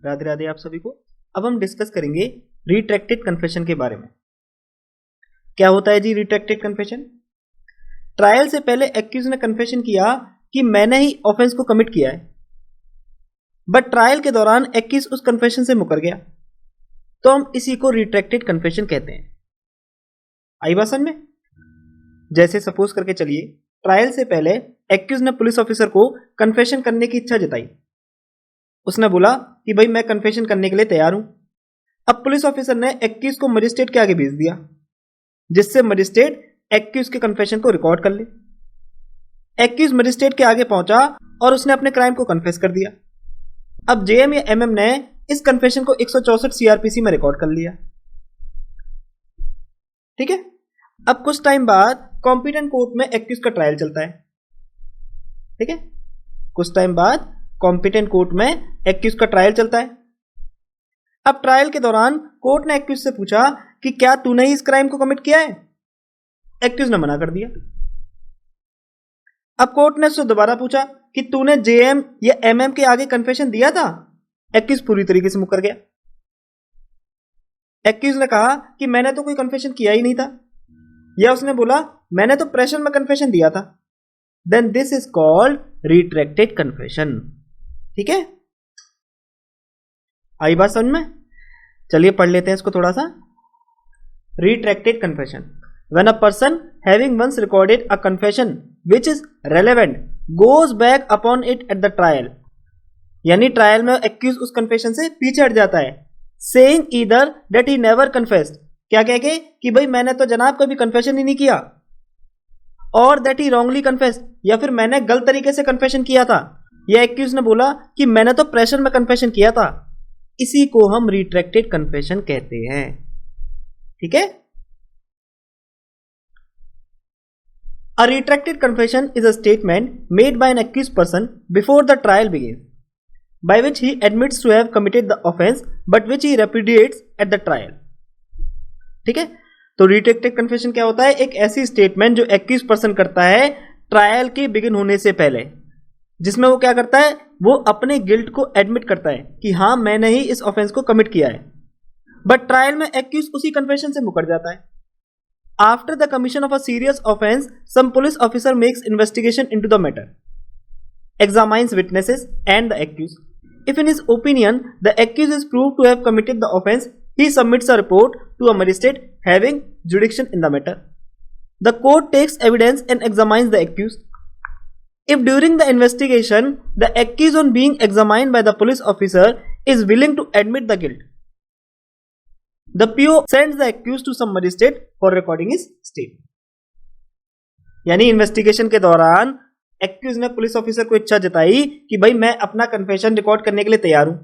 राधे राधे आप सभी को। अब हम डिस्कस करेंगे रिट्रैक्टेड कन्फेशन के बारे में। क्या होता है जी रिट्रैक्टेड कन्फेशन? ट्रायल से पहले एक्यूज ने कन्फेशन किया कि मैंने ही ऑफेंस को कमिट किया है, बट ट्रायल के दौरान एक्यूज उस कन्फेशन से मुकर गया, तो हम इसी को रिट्रैक्टेड कन्फेशन कहते हैं। आई बात समझ में? जैसे सपोज करके चलिए, ट्रायल से पहले एक्यूज ने पुलिस ऑफिसर को कन्फेशन करने की इच्छा जताई। उसने बोला कि भाई मैं कन्फेशन करने के लिए तैयार हूं। अब पुलिस ऑफिसर ने एक्यूज को मजिस्ट्रेट के आगे भेज दिया, जिससे मजिस्ट्रेट एक्यूज के कन्फेशन को रिकॉर्ड कर ले। एक्यूज मजिस्ट्रेट के आगे पहुंचा और उसने अपने क्राइम को कन्फेस कर दिया। अब जेएम या एमएम ने इस कन्फेशन को 164 सीआरपीसी में रिकॉर्ड कर लिया। ठीक है। अब कुछ टाइम बाद कॉम्पिटेंट कोर्ट में एक्यूज का ट्रायल चलता है। ठीक है, कुछ टाइम बाद कॉम्पिटेंट कोर्ट में एक्यूज का ट्रायल चलता है। अब ट्रायल के दौरान कोर्ट ने एक्यूज से पूछा कि क्या तूने ही इस क्राइम को कमिट किया है? एक्यूज ने मना कर दिया। अब कोर्ट ने उससे दोबारा पूछा कि तूने जेएम या एमएम के आगे कन्फेशन दिया था? एक्यूज पूरी तरीके से मुकर गया। एक्यूज ने कहा कि मैंने तो कोई कन्फेशन किया ही नहीं था, या उसने बोला मैंने तो प्रेशर में कन्फेशन दिया था। Then this is called retracted confession. ठीक है, आई बात समझ में? चलिए पढ़ लेते हैं इसको थोड़ा सा। Retracted confession, when a person having once recorded a confession which is relevant goes back upon it at the trial, यानी ट्रायल में एक्यूज उस कन्फेशन से पीछे हट जाता है, saying either that he never confessed, क्या कह के कि भाई मैंने तो जनाब कभी कन्फेशन ही नहीं किया, और that he wrongly confessed, या फिर मैंने गलत तरीके से कन्फेशन किया था, या एक्यूज ने बोला कि मैंने तो प्रेशर में कन्फेशन किया था। इसी को हम रिट्रैक्टेड कन्फेशन कहते हैं। ठीक है। A retracted confession is a statement made by an accused person before the trial begins, by which he admits to have committed the offense, but which he repudiates at the trial. ठीक है, तो retracted confession क्या होता है? एक ऐसी statement जो accused person करता है ट्रायल के बिगिन होने से पहले, जिसमें वो क्या करता है? वो अपने गिल्ट को एडमिट करता है कि हाँ मैंने ही इस ऑफेंस को कमिट किया है, बट ट्रायल में एक्यूज उसी कन्फेशन से मुकर जाता है। After the commission of a serious offense, some police officer makes investigation into the matter, examines witnesses and the accused. If in his opinion the accused is proved to have committed the offense, he submits a report to a magistrate having jurisdiction in the matter. The court takes evidence and examines the accused. If during the investigation the accused on being examined by the police officer is willing to admit the guilt, the PO sends the accused to some magistrate for recording his statement. यानी investigation के दौरान accused ने police officer को इच्छा जताई कि भाई मैं अपना कन्फेशन रिकॉर्ड करने के लिए तैयार हूं।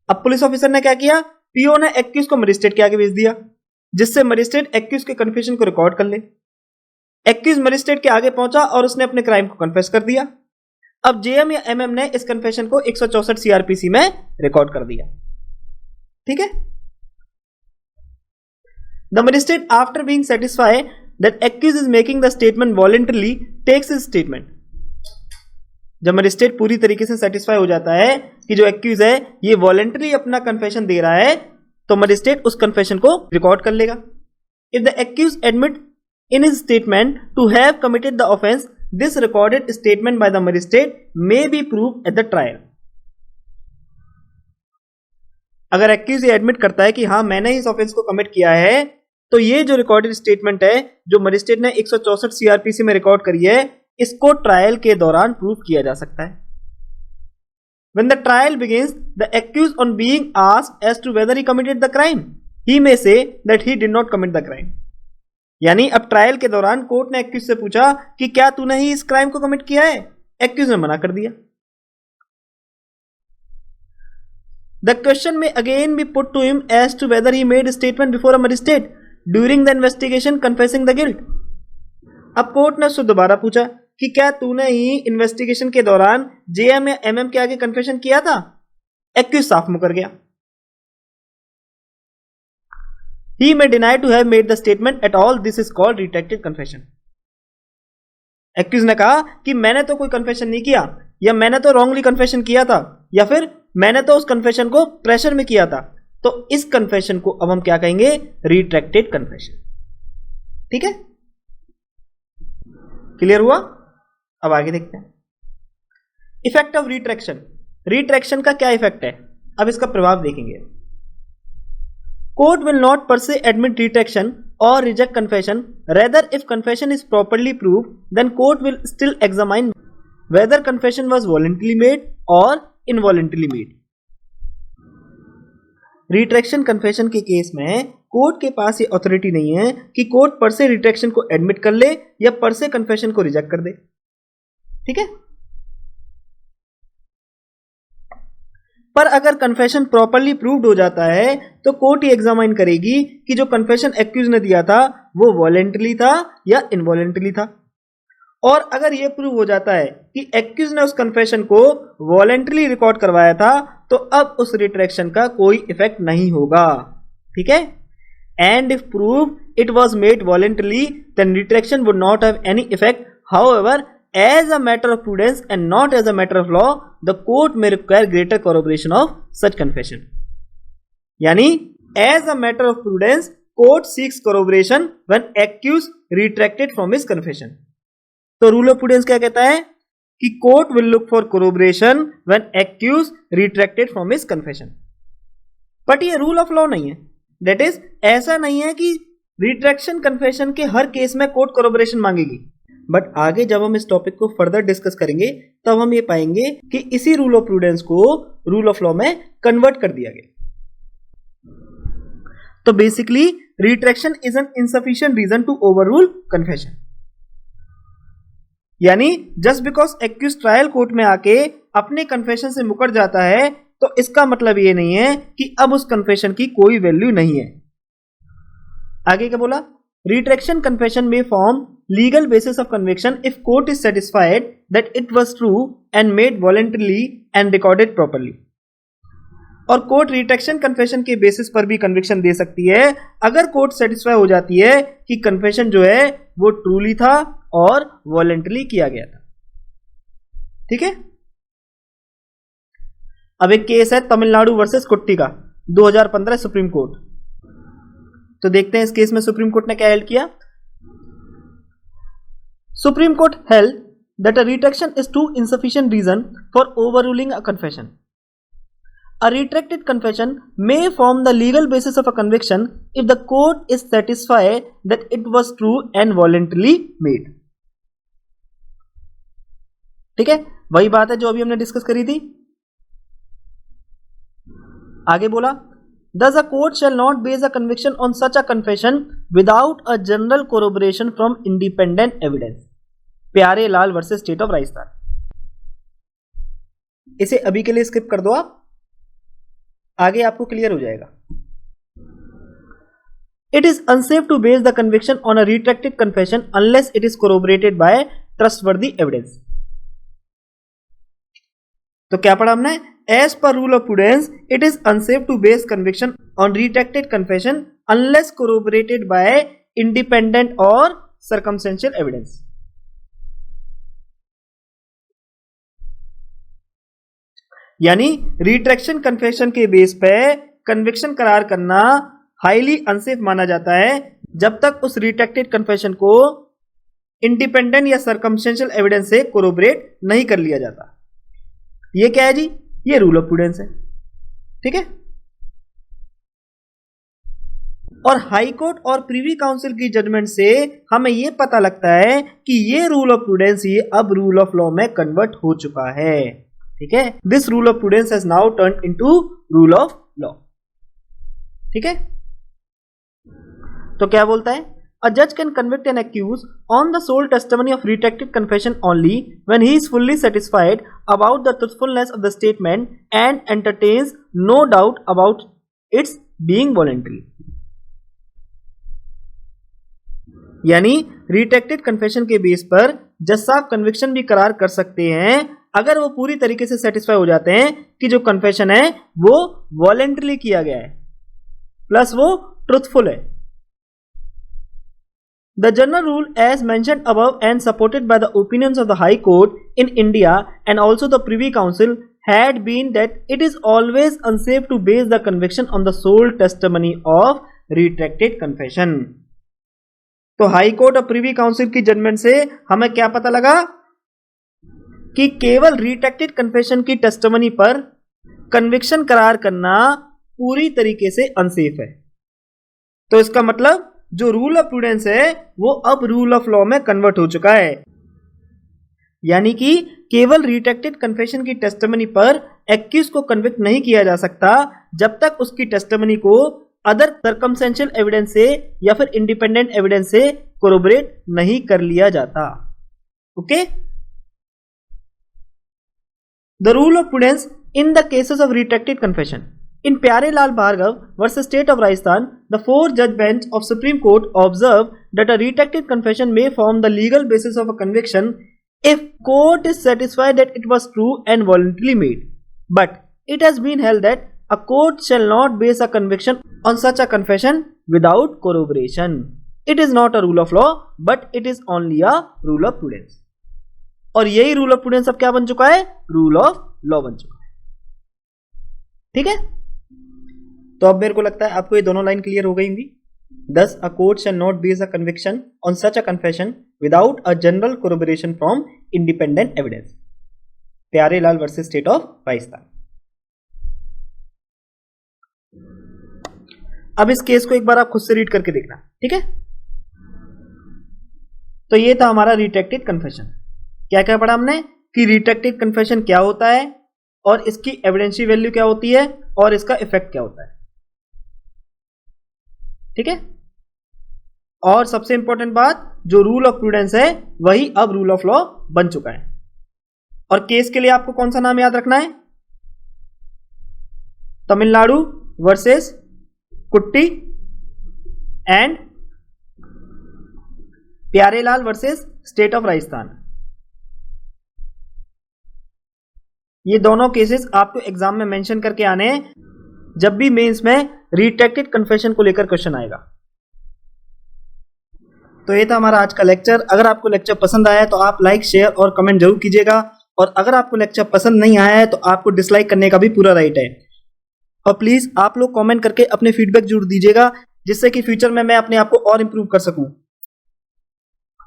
अब पुलिस ऑफिसर ने क्या किया? पीओ ने एक्यूज को मजिस्ट्रेट के आगे भेज दिया, जिससे मजिस्ट्रेट एक्यूज के कन्फेशन को रिकॉर्ड कर ले। एक्यूज मजिस्ट्रेट के आगे पहुंचा और उसने अपने क्राइम को कन्फेस कर दिया। अब जेएम या एमएम ने इस कन्फेशन को 164 सीआरपीसी में रिकॉर्ड कर दिया। ठीक है। The magistrate, after being satisfied that accused is making the statement voluntarily, takes his statement. जब मजिस्ट्रेट पूरी तरीके से सेटिस्फाई हो जाता है कि जो एक्यूज है ये वॉलेंटरी अपना कन्फेशन दे रहा है, तो मजिस्ट्रेट उस कन्फेशन को रिकॉर्ड कर लेगा। If the accused admit in his statement to have committed the offense, this recorded statement by the magistrate may be proved at the trial. अगर एक्यूज ये एडमिट करता है कि हाँ मैंने इस ऑफेंस को कमिट किया है, तो ये जो रिकॉर्डेड स्टेटमेंट है जो मजिस्ट्रेट ने 164 सीआरपीसी में रिकॉर्ड करी है, इसको ट्रायल के दौरान प्रूव किया जा सकता है। When the trial begins, the accused on being asked as to whether he committed the crime, he may say that he did not commit the crime. यानी अब ट्रायल के दौरान कोर्ट ने एक्यूज से पूछा कि क्या तूने ही इस क्राइम को कमिट किया है? एक्यूज ने मना कर दिया। The question may again be put to him as to whether he made a statement before a magistrate during the investigation confessing the guilt. अब कोर्ट ने उससे दोबारा पूछा कि क्या तूने ही इन्वेस्टिगेशन के दौरान जेएम या एमएम के आगे कन्फेशन किया था? एक्यूज साफ मुकर गया। He may deny to have made the statement at all. This is called retracted confession. Accused ने कहा कि मैंने तो कोई कन्फेशन नहीं किया, या मैंने तो रॉन्गली कन्फेशन किया था, या फिर मैंने तो उस कन्फेशन को प्रेशर में किया था, तो इस कन्फेशन को अब हम क्या कहेंगे, रिट्रैक्टेड कन्फेशन। ठीक है, क्लियर हुआ? अब आगे देखते हैं इफेक्ट ऑफ रिट्रैक्शन। रिट्रैक्शन का क्या इफेक्ट है, अब इसका प्रभाव देखेंगे। Court will not per se admit retraction और reject confession, rather if confession is properly proved then court will still examine whether confession was voluntary made और इनवॉलंटरीली मेड। रिट्रैक्शन कन्फेशन के केस में court के पास ये authority नहीं है कि कोर्ट पर से रिट्रैक्शन को एडमिट कर ले या पर से कन्फेशन को रिजेक्ट कर दे। ठीक है, पर अगर कन्फेशन प्रॉपरली प्रूव्ड हो जाता है तो कोर्ट ये एग्जामाइन करेगी कि जो कन्फेशन एक्यूज ने दिया था वो वॉलेंटरी था या इनवॉलेंटरी था। और अगर ये प्रूव हो जाता है कि एक्यूज ने उस कन्फेशन को वॉलेंटरी रिकॉर्ड करवाया था तो अब उस रिट्रैक्शन का कोई इफेक्ट नहीं होगा। ठीक है, and if prove it was made voluntary then retraction would not have any effect. However, as a matter of prudence and not as a matter of law, the court may require greater corroboration of such confession. यानी as a matter of prudence, court seeks corroboration when accused retracted from his confession. तो rule of prudence क्या कहता है कि court will look for corroboration when accused retracted from his confession. But ये rule of law नहीं है। That is, ऐसा नहीं है कि retraction confession के हर केस में court corroboration मांगेगी। बट आगे जब हम इस टॉपिक को फर्दर डिस्कस करेंगे तब हम ये पाएंगे कि इसी रूल ऑफ प्रूडेंस को रूल ऑफ लॉ में कन्वर्ट कर दिया गया। तो basically retraction is an insufficient reason to overrule confession. यानी just because accuse trial court में आके अपने कन्फेशन से मुकर जाता है तो इसका मतलब ये नहीं है कि अब उस कन्फेशन की कोई वैल्यू नहीं है। आगे क्या बोला, retraction confession may form legal basis of conviction if court is satisfied that it was true and made voluntarily and recorded properly. और कोर्ट रिट्रैक्शन कन्फेशन के बेसिस पर भी कन्विक्शन दे सकती है अगर कोर्ट सेटिस्फाई हो जाती है कि कन्फेशन जो है वो ट्रूली था और वॉलंटरी किया गया था। ठीक है, अब एक केस है तमिलनाडु वर्सेस कुट्टी का, 2015 सुप्रीम कोर्ट। तो देखते हैं इस केस में सुप्रीम कोर्ट ने क्या हेल्ड किया। Supreme court held that a retraction is too insufficient reason for overruling a confession. A retracted confession may form the legal basis of a conviction if the court is satisfied that it was true and voluntarily made. ठीक है, वही बात है जो अभी हमने discuss करी थी। आगे बोला, thus a court shall not base a conviction on such a confession without a general corroboration from independent evidence। प्यारे लाल वर्सेस स्टेट ऑफ राजस्थान। इसे अभी के लिए स्किप कर दो आप, आगे आपको क्लियर हो जाएगा। It is unsafe to base the conviction on a retracted confession unless it is corroborated by trustworthy evidence। तो क्या पढ़ा हमने, as per rule of prudence it is unsafe to base conviction on retracted confession unless corroborated by independent or circumstantial evidence। यानी retraction confession के base पे conviction करार करना highly unsafe माना जाता है जब तक उस रिट्रैक्टेड कन्फेशन को इंडिपेंडेंट या सर्कमस्टेंशियल एविडेंस से कोरोबरेट नहीं कर लिया जाता। ये क्या है जी, ये रूल ऑफ प्रूडेंस है। ठीक है, और हाई कोर्ट और प्रीवी काउंसिल की जजमेंट से हमें यह पता लगता है कि ये रूल ऑफ प्रूडेंस ये अब रूल ऑफ लॉ में कन्वर्ट हो चुका है। ठीक है, this rule of prudence has now turned into rule of law. ठीक है, तो क्या बोलता है, a judge can convict an accused on the sole testimony of retracted confession only when he is fully satisfied about the truthfulness of the statement and entertains no doubt about its being voluntary। यानी retracted confession के base पर जज साहब conviction भी करार कर सकते हैं अगर वो पूरी तरीके से सेटिस्फाई हो जाते हैं कि जो कन्फेशन है वो वॉलेंटरी किया गया है प्लस वो ट्रुथफुल है। The general rule as mentioned above and supported by the opinions of the High Court in India and also the Privy Council had been that it is always unsafe to base the conviction on the sole testimony of retracted confession. तो high court और privy council की judgement से हमें क्या पता लगा कि केवल रिट्रैक्टेड कन्फेशन की टेस्टिमनी पर कन्विक्शन करार करना पूरी तरीके से अनसेफ है. तो इसका मतलब जो रूल ऑफ प्रूडेंस है वो अब रूल ऑफ लॉ में कन्वर्ट हो चुका है. यानी कि केवल रिट्रैक्टेड कन्फेशन की टेस्टिमनी पर एक्यूज को कन्विक्ट नहीं किया जा सकता जब तक उसकी टेस्टिमनी को अदर सर्कमस्टेंशियल एविडेंस से या फिर इंडिपेंडेंट एविडेंस से कोरोबोरेट नहीं कर लिया जाता. Okay. The rule of prudence in the cases of retracted confession. In Pyarelal Bhargav versus State of Rajasthan, the 4-judge bench of Supreme Court observed that a retracted confession may form the legal basis of a conviction if court is satisfied that it was true and voluntarily made. But it has been held that a court shall not base a conviction on such a confession without corroboration. It is not a rule of law, but it is only a rule of prudence. और यही rule of prudence अब क्या बन चुका है? Rule of law बन चुका है. ठीक है. तो अब मेरे को लगता है आपको ये दोनों लाइन क्लियर हो गई होंगी. Thus, a court shall not base a conviction on such a confession without a general corroboration from independent evidence. Pyarelal versus state of Rajasthan. अब इस केस को एक बार आप खुद से रीड करके देखना. ठीक है. तो ये था हमारा रिट्रैक्टेड कन्फेशन. क्या क्या पढ़ा हमने कि रिट्रैक्टेड कन्फेशन क्या होता है और इसकी एविडेंशियल वैल्यू क्या होती है और इसका इफेक्ट क्या होता है. ठीक है. और सबसे इंपॉर्टेंट बात, जो रूल ऑफ प्रूडेंस है वही अब रूल ऑफ लॉ बन चुका है. और केस के लिए आपको कौन सा नाम याद रखना है? तमिलनाडु वर्सेस कुट्टी and Pyarelal versus state of Rajasthan. ये दोनों केसेस आपको एग्जाम में मेंशन करके आने हैं जब भी मेंस में रिट्रैक्टेड कन्फेशन को लेकर क्वेश्चन आएगा. तो ये था हमारा आज का लेक्चर. अगर आपको लेक्चर पसंद आया है तो आप लाइक, शेयर और कमेंट जरूर कीजिएगा. और अगर आपको लेक्चर पसंद नहीं आया है तो आपको डिसलाइक करने का भी पूरा राइट है. और प्लीज आप लोग कमेंट करके अपने फीडबैक जरूर दीजिएगा जिससे कि फ्यूचर में मैं अपने आप को और इंप्रूव कर सकूं.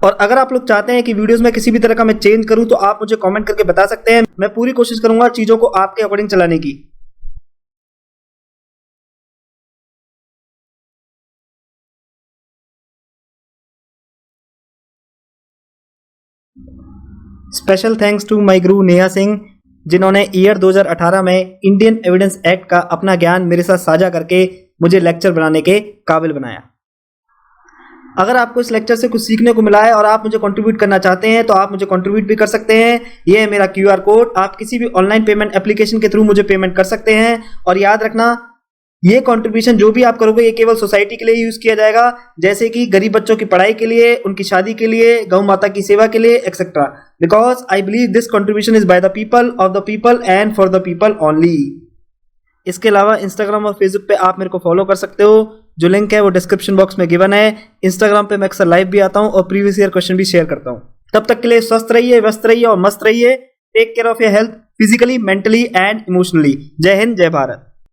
और अगर आप लोग चाहते हैं कि वीडियोस में किसी भी तरह का मैं चेंज करूं तो आप मुझे कमेंट करके बता सकते हैं. मैं पूरी कोशिश करूंगा चीजों को आपके अकॉर्डिंग चलाने की. स्पेशल थैंक्स टू माय गुरु नेहा सिंह जिन्होंने ईयर 2018 में इंडियन एविडेंस एक्ट का अपना ज्ञान मेरे साथ साझा करके मुझे लेक्चर बनाने के काबिल बनाया. अगर आपको इस लेक्चर से कुछ सीखने को मिला है और आप मुझे कंट्रीब्यूट करना चाहते हैं तो आप मुझे कंट्रीब्यूट भी कर सकते हैं. ये है मेरा QR कोड. आप किसी भी ऑनलाइन पेमेंट एप्लीकेशन के थ्रू मुझे पेमेंट कर सकते हैं. और याद रखना, ये कंट्रीब्यूशन जो भी आप करोगे ये केवल सोसाइटी के लिए यूज किया जाएगा, जैसे कि गरीब बच्चों की पढ़ाई के लिए, उनकी शादी के लिए, गौ माता की सेवा के लिए etcetera. Because I believe this contribution is by the people, of the people and for the people only. इसके अलावा इंस्टाग्राम और फेसबुक पे आप मेरे को फॉलो कर सकते हो. जो लिंक है वो डिस्क्रिप्शन बॉक्स में गिवन है. इंस्टाग्राम पे मैं अक्सर लाइव भी आता हूँ और प्रीवियस ईयर क्वेश्चन भी शेयर करता हूँ. तब तक के लिए स्वस्थ रहिए, व्यस्त रहिए और मस्त रहिए. Take care of your health physically, mentally and emotionally. जय हिंद, जय भारत.